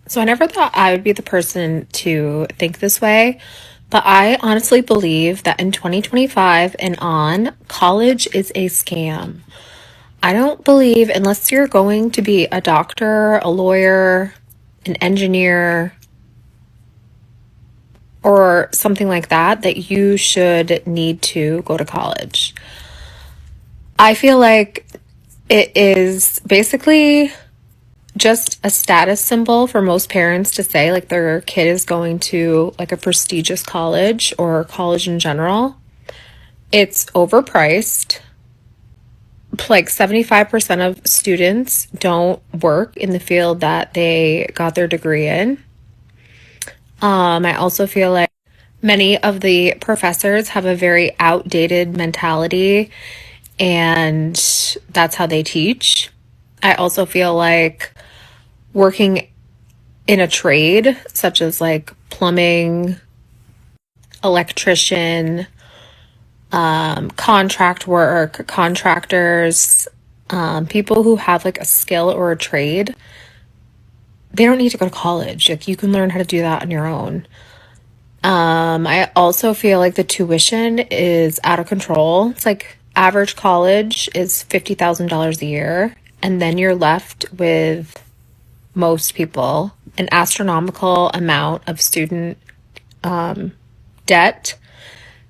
So I never thought I would be the person to think this way, but I honestly believe that in 2025 and on, college is a scam. I don't believe, unless you're going to be a doctor, a lawyer, an engineer, or something like that, that you should need to go to college. I feel like it is basically just a status symbol for most parents to say like their kid is going to like a prestigious college or college in general. It's overpriced. Like 75% of students don't work in the field that they got their degree in. I also feel like many of the professors have a very outdated mentality, and that's how they teach. I also feel like working in a trade, such as like plumbing, electrician, contract work, contractors, people who have like a skill or a trade, they don't need to go to college. Like you can learn how to do that on your own. I also feel like the tuition is out of control. It's like average college is $50,000 a year, and then you're left with most people an astronomical amount of student debt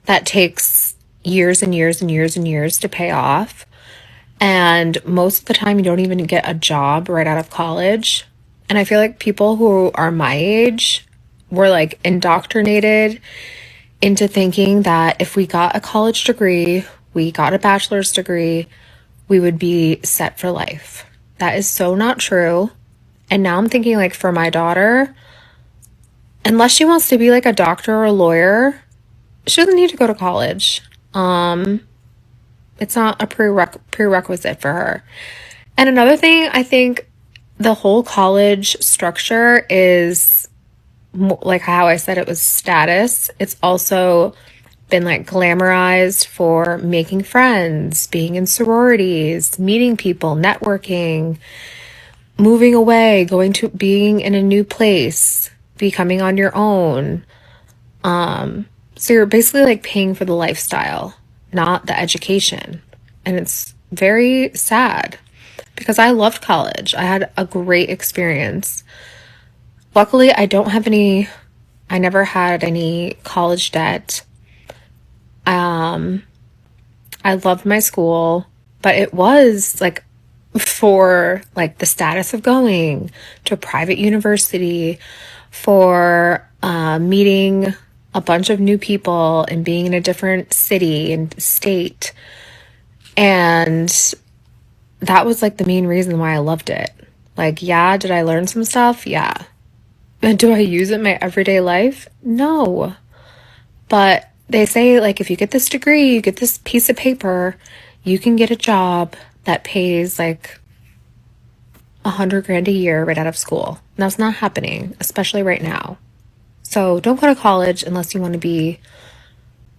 that takes years and years and years and years to pay off. And most of the time, you don't even get a job right out of college. And I feel like people who are my age were like indoctrinated into thinking that if we got a college degree, we got a bachelor's degree, we would be set for life. That is so not true. And now I'm thinking like for my daughter, unless she wants to be like a doctor or a lawyer, she doesn't need to go to college. It's not a prerequisite for her. And another thing, I think the whole college structure is like how I said it was status. It's also been like glamorized for making friends, being in sororities, meeting people, networking, moving away, going to being in a new place, becoming on your own. So you're basically like paying for the lifestyle, not the education. And it's very sad because I loved college. I had a great experience. Luckily, I never had any college debt. I loved my school, but it was like for like the status of going to a private university, for meeting a bunch of new people and being in a different city and state. And that was like the main reason why I loved it. Like, yeah, did I learn some stuff? Yeah. And do I use it in my everyday life? No. But they say like if you get this degree, you get this piece of paper, you can get a job that pays like $100,000 a year right out of school. And that's not happening, especially right now. So don't go to college unless you want to be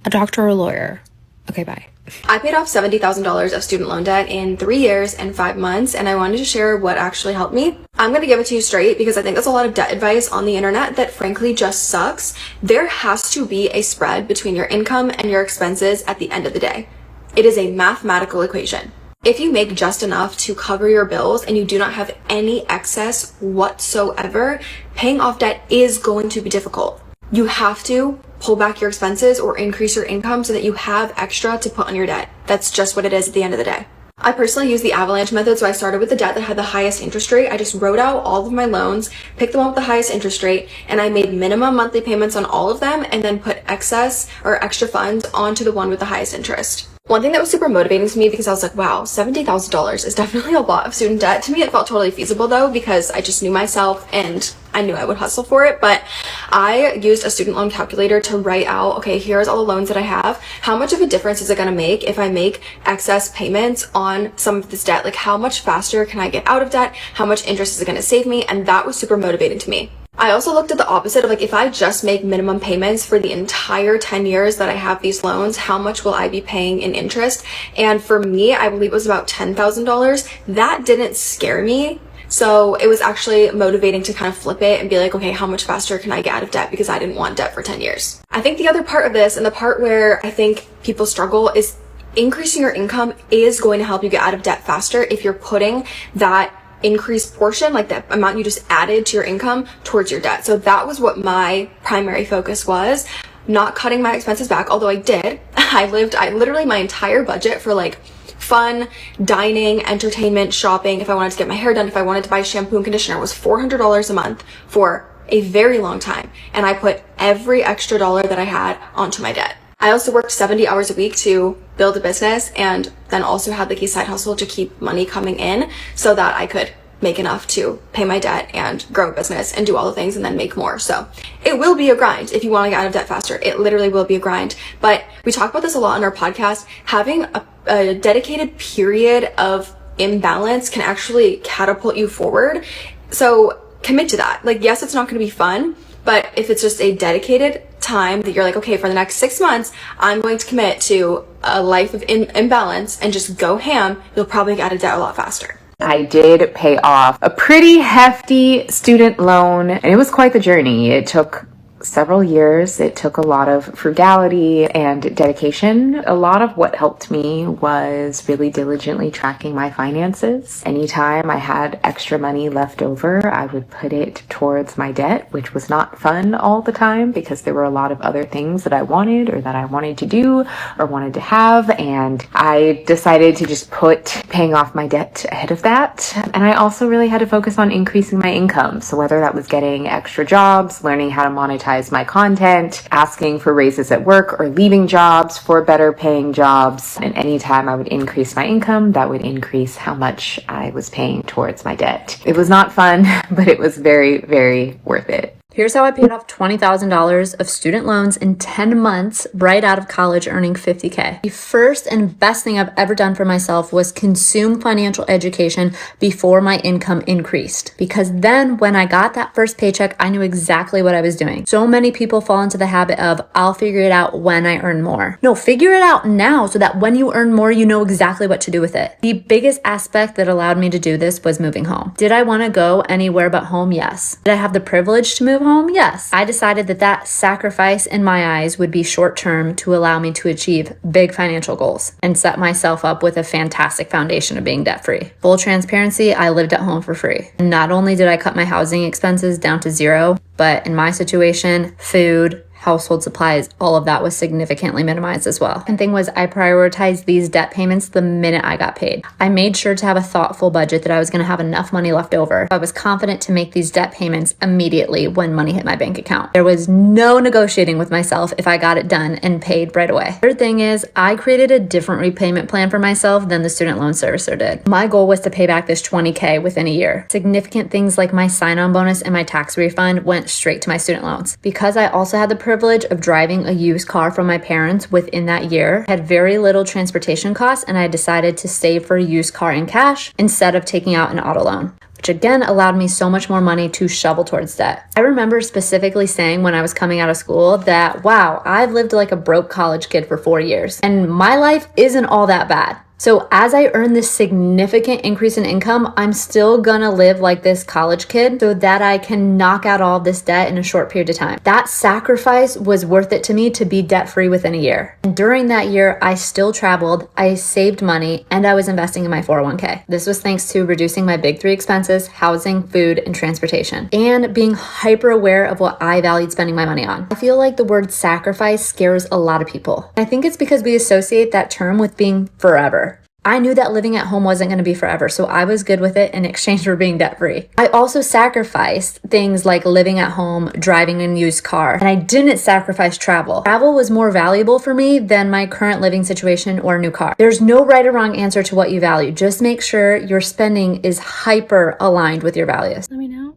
a doctor or a lawyer. Okay, bye. I paid off $70,000 of student loan debt in 3 years and 5 months, and I wanted to share what actually helped me. I'm going to give it to you straight because I think there's a lot of debt advice on the internet that frankly just sucks. There has to be a spread between your income and your expenses at the end of the day. It is a mathematical equation. If you make just enough to cover your bills and you do not have any excess whatsoever, paying off debt is going to be difficult. You have to pull back your expenses or increase your income so that you have extra to put on your debt. That's just what it is at the end of the day. I personally use the avalanche method, so I started with the debt that had the highest interest rate. I just wrote out all of my loans, picked the one with the highest interest rate, and I made minimum monthly payments on all of them and then put excess or extra funds onto the one with the highest interest. One thing that was super motivating to me because I was like, wow, $70,000 is definitely a lot of student debt. To me, it felt totally feasible though, because I just knew myself and I knew I would hustle for it. But I used a student loan calculator to write out, okay, here's all the loans that I have. How much of a difference is it going to make if I make excess payments on some of this debt? Like how much faster can I get out of debt? How much interest is it going to save me? And that was super motivating to me. I also looked at the opposite of like, if I just make minimum payments for the entire 10 years that I have these loans, how much will I be paying in interest? And for me, I believe it was about $10,000. That didn't scare me So it was actually motivating to kind of flip it and be like, okay, how much faster can I get out of debt, because I didn't want debt for 10 years. I think the other part of this, and the part where I think people struggle, is increasing your income is going to help you get out of debt faster if you're putting that increased portion, like that amount you just added to your income, towards your debt. So that was what my primary focus was. Not cutting my expenses back, although I did. I literally, my entire budget for like fun, dining, entertainment, shopping, if I wanted to get my hair done, if I wanted to buy shampoo and conditioner, was $400 a month for a very long time. And I put every extra dollar that I had onto my debt. I also worked 70 hours a week to build a business, and then also had like a side hustle to keep money coming in so that I could make enough to pay my debt and grow a business and do all the things and then make more. So it will be a grind if you want to get out of debt faster. It literally will be a grind. But we talk about this a lot on our podcast. Having a dedicated period of imbalance can actually catapult you forward. So commit to that. Like, yes, it's not going to be fun, but if it's just a dedicated time that you're like, okay, for the next 6 months, I'm going to commit to a life of imbalance and just go ham, you'll probably get out of debt a lot faster. I did pay off a pretty hefty student loan, and it was quite the journey. It took several years. It took a lot of frugality and dedication. A lot of what helped me was really diligently tracking my finances. Anytime I had extra money left over, I would put it towards my debt, which was not fun all the time because there were a lot of other things that I wanted or that I wanted to do or wanted to have. And I decided to just put paying off my debt ahead of that. And I also really had to focus on increasing my income. So whether that was getting extra jobs, learning how to monetize my content, asking for raises at work, or leaving jobs for better paying jobs. And anytime I would increase my income, that would increase how much I was paying towards my debt. It was not fun, but it was very, very worth it. Here's how I paid off $20,000 of student loans in 10 months right out of college, earning $50K. The first and best thing I've ever done for myself was consume financial education before my income increased. Because then when I got that first paycheck, I knew exactly what I was doing. So many people fall into the habit of, I'll figure it out when I earn more. No, figure it out now so that when you earn more, you know exactly what to do with it. The biggest aspect that allowed me to do this was moving home. Did I want to go anywhere but home? Yes. Did I have the privilege to move home? Yes. I decided that sacrifice in my eyes would be short term to allow me to achieve big financial goals and set myself up with a fantastic foundation of being debt free. Full transparency, I lived at home for free. Not only did I cut my housing expenses down to zero, but in my situation, food, household supplies, all of that was significantly minimized as well. And thing was, I prioritized these debt payments the minute I got paid. I made sure to have a thoughtful budget that I was going to have enough money left over. I was confident to make these debt payments immediately when money hit my bank account. There was no negotiating with myself if I got it done and paid right away. Third thing is, I created a different repayment plan for myself than the student loan servicer did. My goal was to pay back this $20K within a year. Significant things like my sign-on bonus and my tax refund went straight to my student loans. Because I also had the privilege of driving a used car from my parents within that year, had very little transportation costs, and I decided to save for a used car in cash instead of taking out an auto loan, which again allowed me so much more money to shovel towards debt. I remember specifically saying when I was coming out of school that, wow, I've lived like a broke college kid for 4 years, and my life isn't all that bad. So as I earn this significant increase in income, I'm still gonna live like this college kid so that I can knock out all of this debt in a short period of time. That sacrifice was worth it to me to be debt-free within a year. And during that year, I still traveled, I saved money, and I was investing in my 401k. This was thanks to reducing my big three expenses: housing, food, and transportation, and being hyper aware of what I valued spending my money on. I feel like the word sacrifice scares a lot of people. I think it's because we associate that term with being forever. I knew that living at home wasn't going to be forever, so I was good with it in exchange for being debt-free. I also sacrificed things like living at home, driving a used car, and I didn't sacrifice travel. Travel was more valuable for me than my current living situation or new car. There's no right or wrong answer to what you value. Just make sure your spending is hyper aligned with your values. Let me know.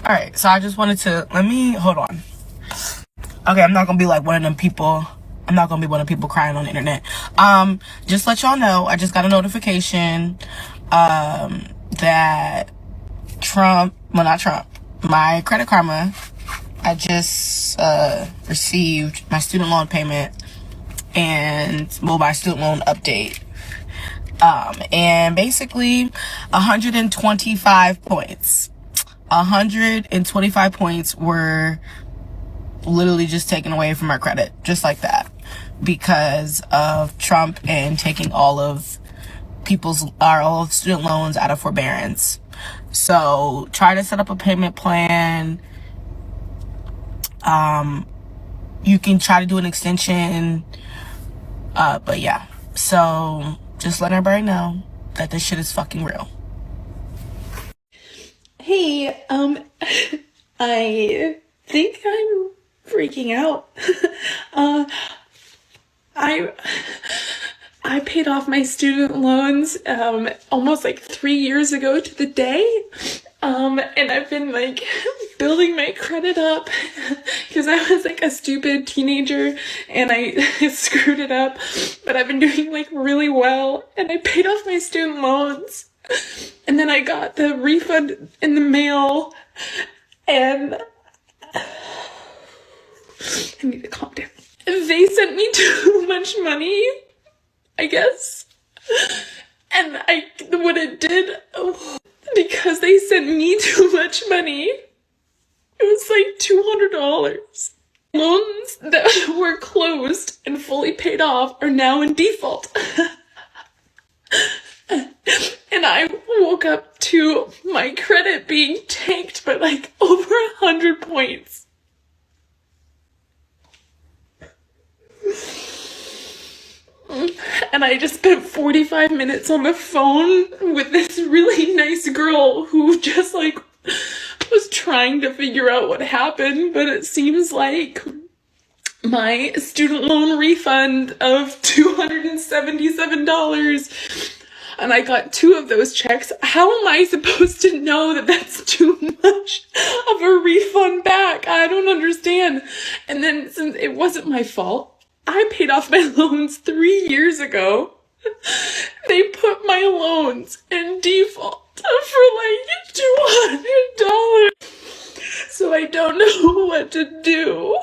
All right, so I just wanted to, hold on. Okay, I'm not going to be like one of them people. I'm not going to be one of the people crying on the internet. Just let y'all know, I just got a notification that my Credit Karma, I just received my student loan payment and my student loan update. And basically 125 points. 125 points were literally just taken away from our credit, just like that, because of Trump and taking all of all of student loans out of forbearance. So try to set up a payment plan. You can try to do an extension, but yeah, so just let everybody know that this shit is fucking real. Hey, I think I'm freaking out. I paid off my student loans almost like 3 years ago to the day. And I've been like building my credit up because I was like a stupid teenager and I screwed it up. But I've been doing like really well, and I paid off my student loans. And then I got the refund in the mail, and I need to calm down. They sent me too much money, I guess. And what it did, because they sent me too much money, it was like $200. Loans that were closed and fully paid off are now in default. And I woke up to my credit being tanked by like over 100 points. And I just spent 45 minutes on the phone with this really nice girl who just like was trying to figure out what happened, but it seems like my student loan refund of $277, and I got 2 of those checks. How am I supposed to know that that's too much of a refund back? I don't understand. And then, since it wasn't my fault, I paid off my loans 3 years ago. They put my loans in default for like $200. So I don't know what to do.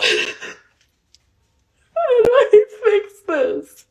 How do I fix this?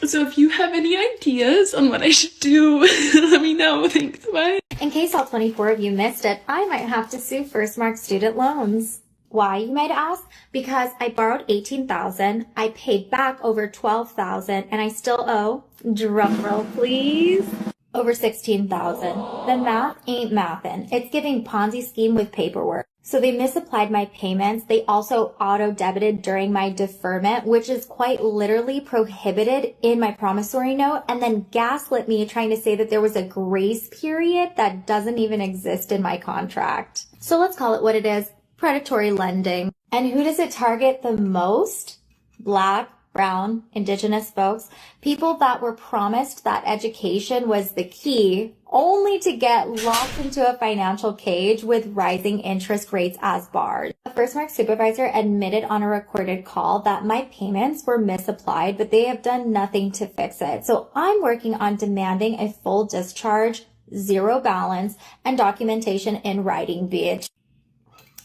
So if you have any ideas on what I should do, let me know. Thanks, bye. In case all 24 of you missed it, I might have to sue Firstmark Student Loans. Why, you might ask? Because I borrowed $18,000, I paid back over $12,000, and I still owe, drumroll please, over $16,000. The math ain't mathin'. It's giving Ponzi scheme with paperwork. So they misapplied my payments. They also auto-debited during my deferment, which is quite literally prohibited in my promissory note, and then gaslit me trying to say that there was a grace period that doesn't even exist in my contract. So let's call it what it is, predatory lending. And who does it target the most? Black, brown, indigenous folks, people that were promised that education was the key, only to get locked into a financial cage with rising interest rates as bars. A Firstmark supervisor admitted on a recorded call that my payments were misapplied, but they have done nothing to fix it. So I'm working on demanding a full discharge, zero balance, and documentation in writing, bitch.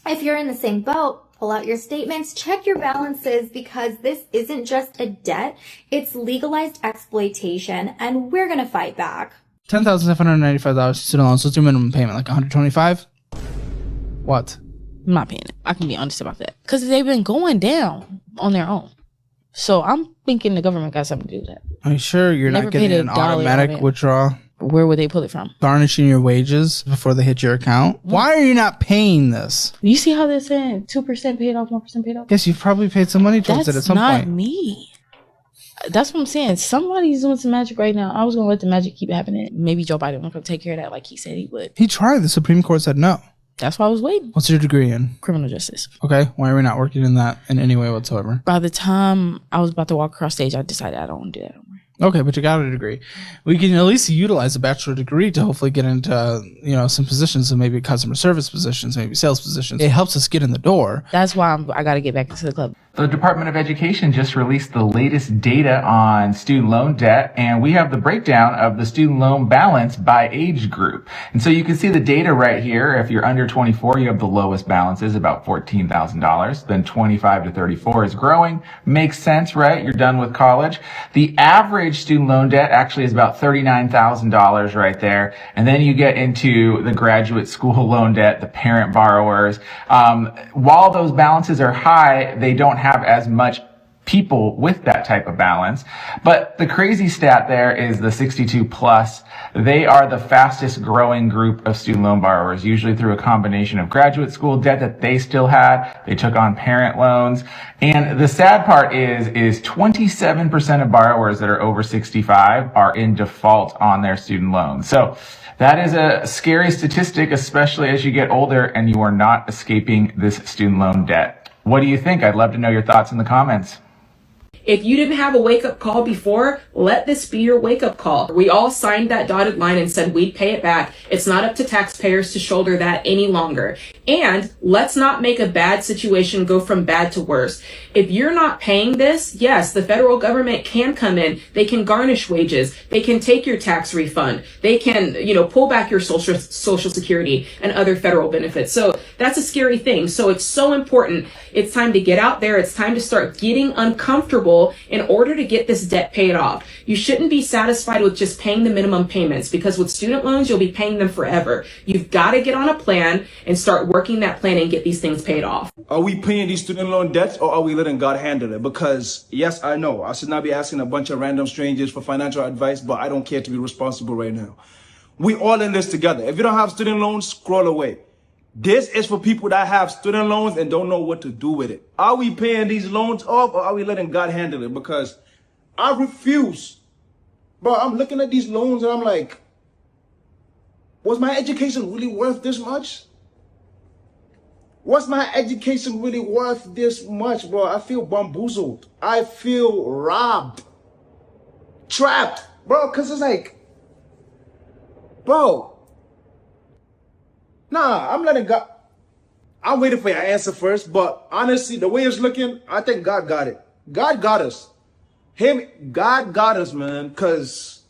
If you're in the same boat, pull out your statements, check your balances, because this isn't just a debt, it's legalized exploitation, and we're gonna fight back. $10,795 student loans. What's your minimum payment? Like $125? What? I'm not paying it. I can be honest about that. Because they've been going down on their own. So I'm thinking the government got something to do with that. Are you sure you're Never not getting paid a an dollar automatic on it. withdrawal? Where would they pull it from? Garnishing your wages before they hit your account? Why are you not paying this? You see how they're saying 2% paid off, 1% paid off? Yes, you've probably paid some money towards it at some That's point. not me. That's what I'm saying. Somebody's doing some magic right now. I was going to let the magic keep happening. Maybe Joe Biden was going to take care of that like he said he would. He tried. The Supreme Court said no. That's why I was waiting. What's your degree in? Criminal justice. Okay. Why are we not working in that in any way whatsoever? By the time I was about to walk across stage, I decided I don't want to do that anymore. Okay, but you got a degree. We can at least utilize a bachelor degree to hopefully get into, some positions, so maybe customer service positions, maybe sales positions. It helps us get in the door. That's why I got to get back into the club. The Department of Education just released the latest data on student loan debt, and we have the breakdown of the student loan balance by age group. And so you can see the data right here. If you're under 24, you have the lowest balances, about $14,000. Then 25 to 34 is growing. Makes sense, right? You're done with college. The average student loan debt actually is about $39,000 right there. And then you get into the graduate school loan debt, the parent borrowers. While those balances are high, they don't have as much people with that type of balance. But the crazy stat there is the 62 plus. They are the fastest growing group of student loan borrowers, usually through a combination of graduate school debt that they still had. They took on parent loans. And the sad part is 27% of borrowers that are over 65 are in default on their student loans. So that is a scary statistic, especially as you get older and you are not escaping this student loan debt. What do you think? I'd love to know your thoughts in the comments. If you didn't have a wake-up call before, let this be your wake-up call. We all signed that dotted line and said we'd pay it back. It's not up to taxpayers to shoulder that any longer. And let's not make a bad situation go from bad to worse. If you're not paying this, yes, the federal government can come in. They can garnish wages. They can take your tax refund. They can, pull back your social security and other federal benefits. So that's a scary thing. So it's so important. It's time to get out there. It's time to start getting uncomfortable in order to get this debt paid off. You shouldn't be satisfied with just paying the minimum payments, because with student loans, you'll be paying them forever. You've got to get on a plan and start working that plan and get these things paid off. Are we paying these student loan debts, or are we letting God handle it? Because yes, I know I should not be asking a bunch of random strangers for financial advice, but I don't care to be responsible right now. We all in this together. If you don't have student loans, scroll away. This is for people that have student loans and don't know what to do with it. Are we paying these loans off, or are we letting God handle it? Because I refuse. Bro, I'm looking at these loans and I'm like, was my education really worth this much? Was my education really worth this much, bro? I feel bamboozled. I feel robbed. Trapped. Bro, because it's like, bro. Nah, I'm letting God. I'm waiting for your answer first, but honestly, the way it's looking, I think God got it. God got us. God got us, man, because,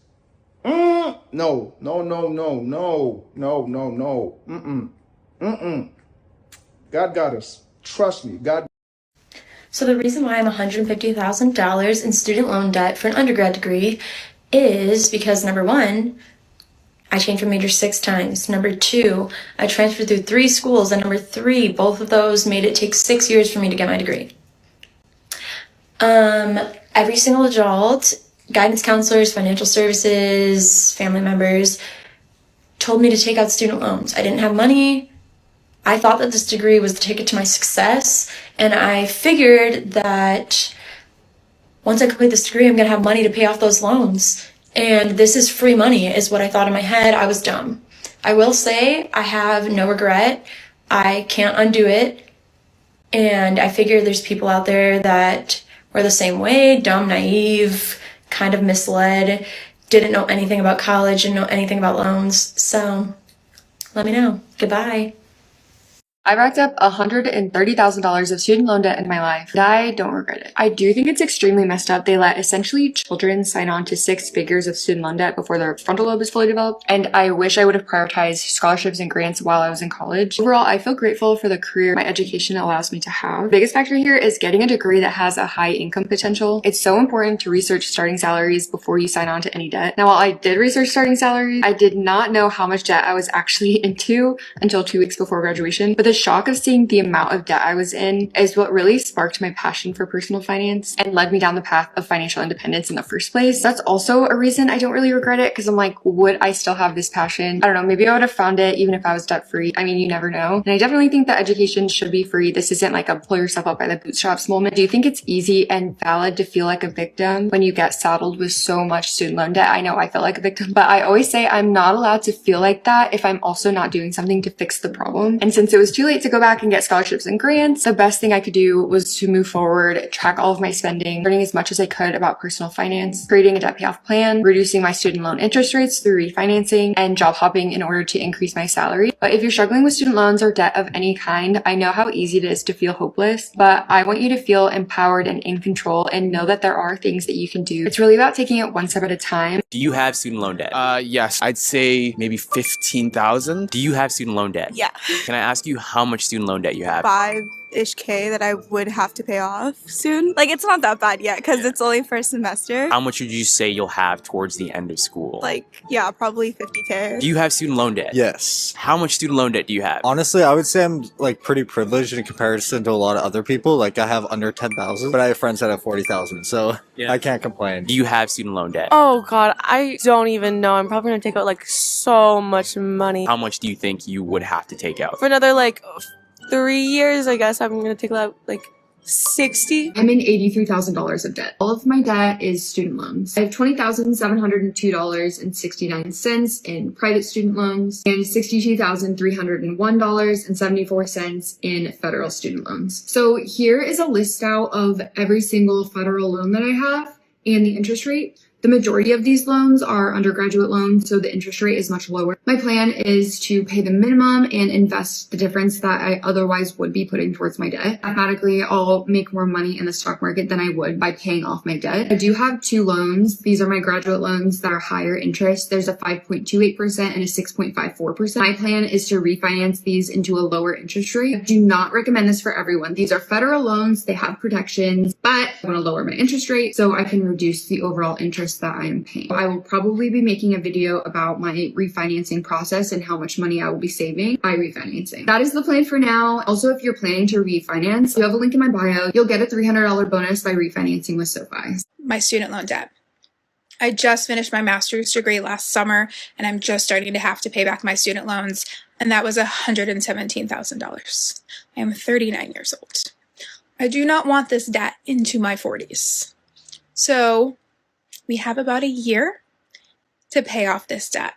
no. God got us. Trust me, God. So the reason why I'm $150,000 in student loan debt for an undergrad degree is because, number one, I changed my major 6 times. Number 2, I transferred through 3 schools. And number 3, both of those made it take 6 years for me to get my degree. Every single adult, guidance counselors, financial services, family members, told me to take out student loans. I didn't have money. I thought that this degree was the ticket to my success. And I figured that once I complete this degree, I'm going to have money to pay off those loans. And this is free money, is what I thought in my head. I was dumb. I will say I have no regret. I can't undo it. And I figure there's people out there that were the same way, dumb, naive, kind of misled, didn't know anything about college, didn't know anything about loans. So let me know. Goodbye. I racked up $130,000 of student loan debt in my life, and I don't regret it. I do think it's extremely messed up. They let essentially children sign on to 6 figures of student loan debt before their frontal lobe is fully developed, and I wish I would have prioritized scholarships and grants while I was in college. Overall, I feel grateful for the career my education allows me to have. The biggest factor here is getting a degree that has a high income potential. It's so important to research starting salaries before you sign on to any debt. Now, while I did research starting salaries, I did not know how much debt I was actually into until 2 weeks before graduation, but the shock of seeing the amount of debt I was in is what really sparked my passion for personal finance and led me down the path of financial independence in the first place. That's also a reason I don't really regret it, because I'm like, would I still have this passion? I don't know, maybe I would have found it even if I was debt free. I mean, you never know. And I definitely think that education should be free. This isn't like a pull yourself up by the bootstraps moment. Do you think it's easy and valid to feel like a victim when you get saddled with so much student loan debt? I know I felt like a victim, but I always say I'm not allowed to feel like that if I'm also not doing something to fix the problem. And since it was too late to go back and get scholarships and grants. The best thing I could do was to move forward, track all of my spending, learning as much as I could about personal finance, creating a debt payoff plan, reducing my student loan interest rates through refinancing, and job hopping in order to increase my salary. But if you're struggling with student loans or debt of any kind, I know how easy it is to feel hopeless, but I want you to feel empowered and in control and know that there are things that you can do. It's really about taking it one step at a time. Do you have student loan debt? Yes, I'd say maybe 15,000. Do you have student loan debt? Yeah. Can I ask you how much student loan debt you have? 5-ish K that I would have to pay off soon. Like, it's not that bad yet because it's only first semester. How much would you say you'll have towards the end of school? Like, yeah, probably 50K. Do you have student loan debt? Yes. How much student loan debt do you have? Honestly, I would say I'm like pretty privileged in comparison to a lot of other people. Like I have under 10,000, but I have friends that have 40,000, so I can't complain. Do you have student loan debt? Oh god, I don't even know. I'm probably gonna take out like so much money. How much do you think you would have to take out? For another like 3 years, I guess I'm gonna take out like 60. I'm in $83,000 of debt. All of my debt is student loans. I have $20,702.69 in private student loans and $62,301.74 in federal student loans. So here is a list out of every single federal loan that I have and the interest rate. The majority of these loans are undergraduate loans, so the interest rate is much lower. My plan is to pay the minimum and invest the difference that I otherwise would be putting towards my debt. Mathematically, I'll make more money in the stock market than I would by paying off my debt. I do have 2 loans. These are my graduate loans that are higher interest. There's a 5.28% and a 6.54%. My plan is to refinance these into a lower interest rate. I do not recommend this for everyone. These are federal loans. They have protections, but I want to lower my interest rate so I can reduce the overall interest that I am paying. I will probably be making a video about my refinancing process and how much money I will be saving by refinancing. That is the plan for now. Also, if you're planning to refinance, you have a link in my bio. You'll get a $300 bonus by refinancing with SoFi. My student loan debt. I just finished my master's degree last summer and I'm just starting to have to pay back my student loans, and that was $117,000. I am 39 years old. I do not want this debt into my 40s. So we have about a year to pay off this debt.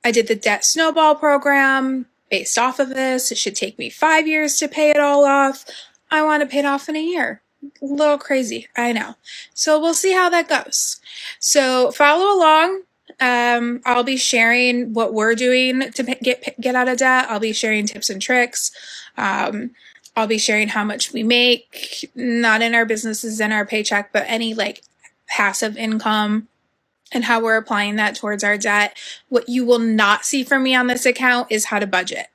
I did the debt snowball program based off of this. It should take me 5 years to pay it all off. I want to pay it off in a year. A little crazy, I know. So we'll see how that goes. So follow along. I'll be sharing what we're doing to get out of debt. I'll be sharing tips and tricks. I'll be sharing how much we make, not in our businesses and our paycheck, but any like passive income and how we're applying that towards our debt. What you will not see from me on this account is how to budget.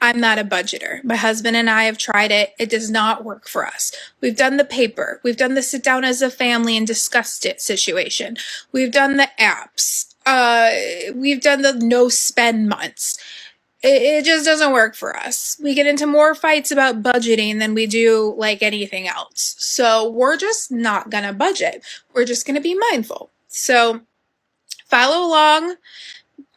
I'm not a budgeter. My husband and I have tried it. It does not work for us. We've done the paper. We've done the sit down as a family and discussed it situation. We've done the apps. We've done the no spend months. It just doesn't work for us. We get into more fights about budgeting than we do like anything else. So we're just not gonna budget. We're just gonna be mindful. So follow along.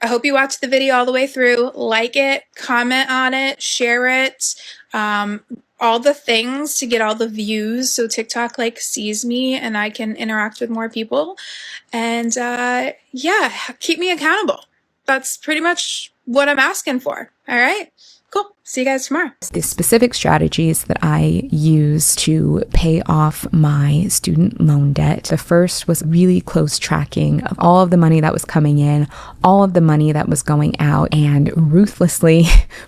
I hope you watch the video all the way through. Like it, comment on it, share it. All the things to get all the views so TikTok like sees me and I can interact with more people. And yeah, keep me accountable. That's pretty much what I'm asking for. All right, cool. See you guys tomorrow. The specific strategies that I use to pay off my student loan debt. The first was really close tracking of all of the money that was coming in, all of the money that was going out, and ruthlessly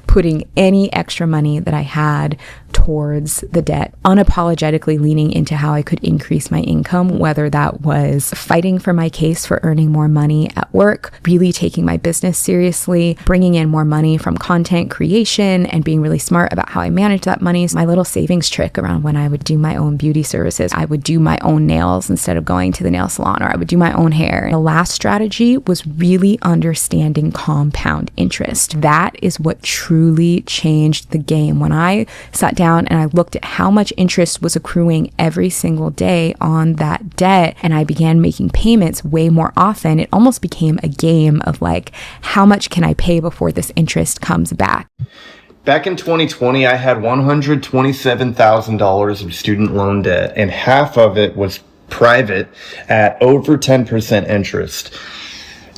putting any extra money that I had towards the debt, unapologetically leaning into how I could increase my income, whether that was fighting for my case for earning more money at work, really taking my business seriously, bringing in more money from content creation, and being really smart about how I manage that money. So my little savings trick around when I would do my own beauty services, I would do my own nails instead of going to the nail salon, or I would do my own hair. The last strategy was really understanding compound interest. That is what truly changed the game. When I sat down and I looked at how much interest was accruing every single day on that debt, and I began making payments way more often, it almost became a game of like, how much can I pay before this interest comes back? Back in 2020, I had $127,000 of student loan debt, and half of it was private at over 10% interest.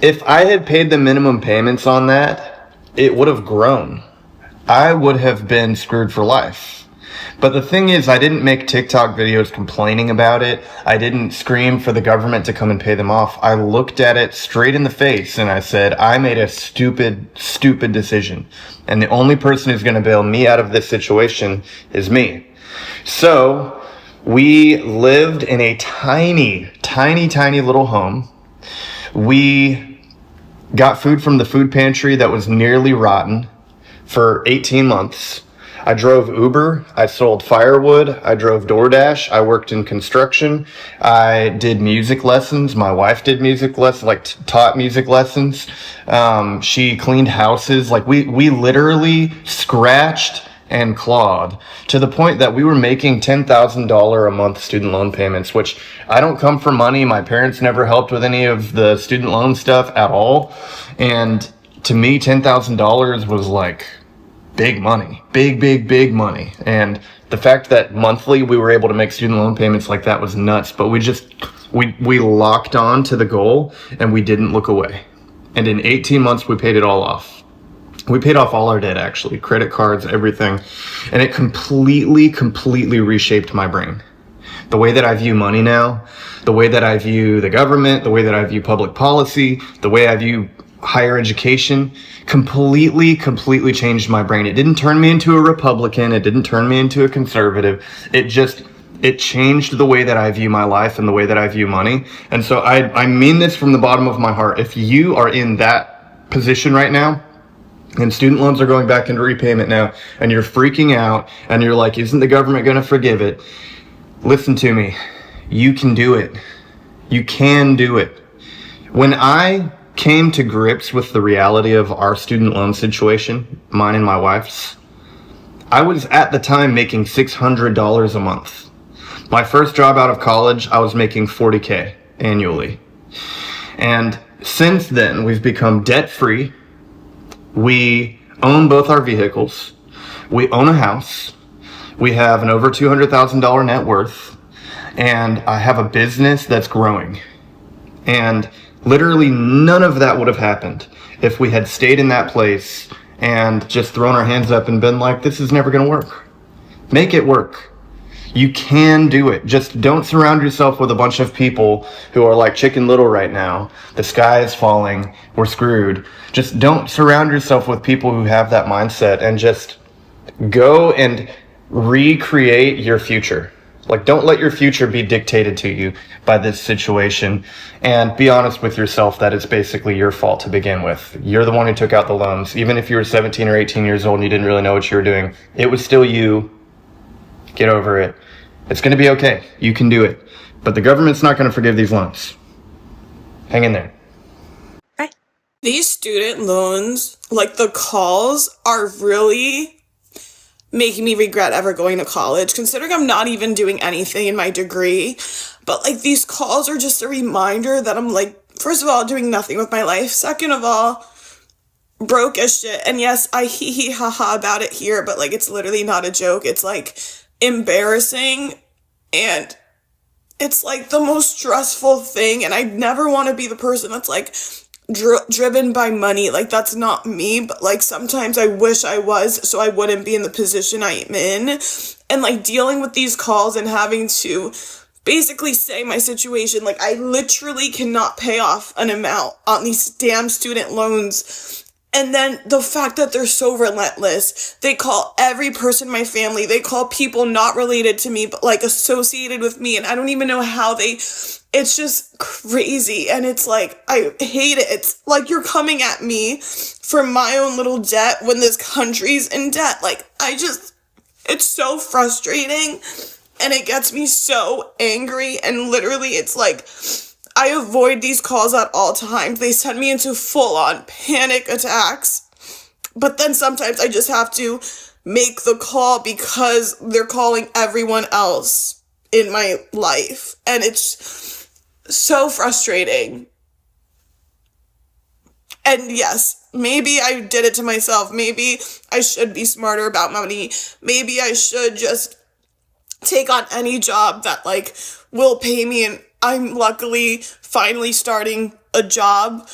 If I had paid the minimum payments on that, it would have grown. I would have been screwed for life. But the thing is, I didn't make TikTok videos complaining about it. I didn't scream for the government to come and pay them off. I looked at it straight in the face and I said, I made a stupid decision. And the only person who's going to bail me out of this situation is me. So we lived in a tiny little home. We got food from the food pantry that was nearly rotten for 18 months. I drove Uber, I sold firewood, I drove DoorDash, I worked in construction, I did music lessons, my wife did music lessons, taught music lessons, she cleaned houses, we literally scratched and clawed to the point that we were making $10,000 a month student loan payments, which I don't come from money, my parents never helped with any of the student loan stuff at all, and to me $10,000 was like big money, big money. And the fact that monthly we were able to make student loan payments like that was nuts, but we locked on to the goal and we didn't look away. And in 18 months we paid it all off. We paid off all our debt, actually, credit cards, everything. And it completely reshaped my brain. The way that I view money now, the way that I view the government, the way that I view public policy, the way I view higher education, completely changed my brain. It didn't turn me into a Republican. It didn't turn me into a conservative. It changed the way that I view my life and the way that I view money. And so I mean this from the bottom of my heart. If you are in that position right now, and student loans are going back into repayment now, and you're freaking out, and you're like, isn't the government going to forgive it? Listen to me. You can do it. You can do it. When I came to grips with the reality of our student loan situation, mine and my wife's, I was at the time making $600 a month. My first job out of college, I was making $40K annually. And since then, we've become debt-free. We own both our vehicles. We own a house. We have an over $200,000 net worth. And I have a business that's growing. And literally none of that would have happened if we had stayed in that place and just thrown our hands up and been like, this is never going to work. Make it work. You can do it. Just don't surround yourself with a bunch of people who are like Chicken Little right now. The sky is falling. We're screwed. Just don't surround yourself with people who have that mindset, and just go and recreate your future. Don't let your future be dictated to you by this situation, and be honest with yourself that it's basically your fault to begin with. You're the one who took out the loans. Even if you were 17 or 18 years old and you didn't really know what you were doing, it was still you. Get over it. It's going to be okay. You can do it. But the government's not going to forgive these loans. Hang in there. These student loans, the calls are really making me regret ever going to college, considering I'm not even doing anything in my degree. But these calls are just a reminder that I'm first of all, doing nothing with my life. Second of all, broke as shit. And yes, I hee hee ha ha about it here, but it's literally not a joke. It's embarrassing, and it's the most stressful thing. And I never want to be the person that's driven by money. That's not me, but sometimes I wish I was, so I wouldn't be in the position I'm in. And dealing with these calls and having to basically say my situation, I literally cannot pay off an amount on these damn student loans. And then the fact that they're so relentless, they call every person in my family, they call people not related to me, but associated with me, and I don't even know how it's just crazy. And it's I hate it. It's you're coming at me for my own little debt when this country's in debt. It's so frustrating, and it gets me so angry, and literally it's I avoid these calls at all times. They send me into full-on panic attacks. But then sometimes I just have to make the call because they're calling everyone else in my life. And it's so frustrating. And yes, maybe I did it to myself. Maybe I should be smarter about money. Maybe I should just take on any job that will pay me, and I'm luckily finally starting a job,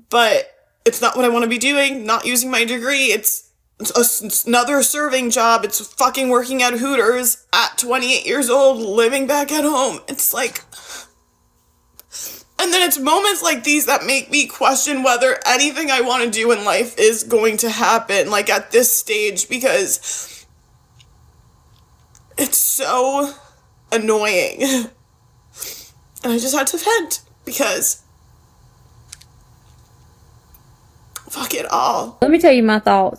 but it's not what I want to be doing, not using my degree. It's another serving job. It's fucking working at Hooters at 28 years old, living back at home. It's like, and then it's moments like these that make me question whether anything I want to do in life is going to happen, like at this stage, because it's so annoying. And I just had to vent because fuck it all. Let me tell you my thoughts.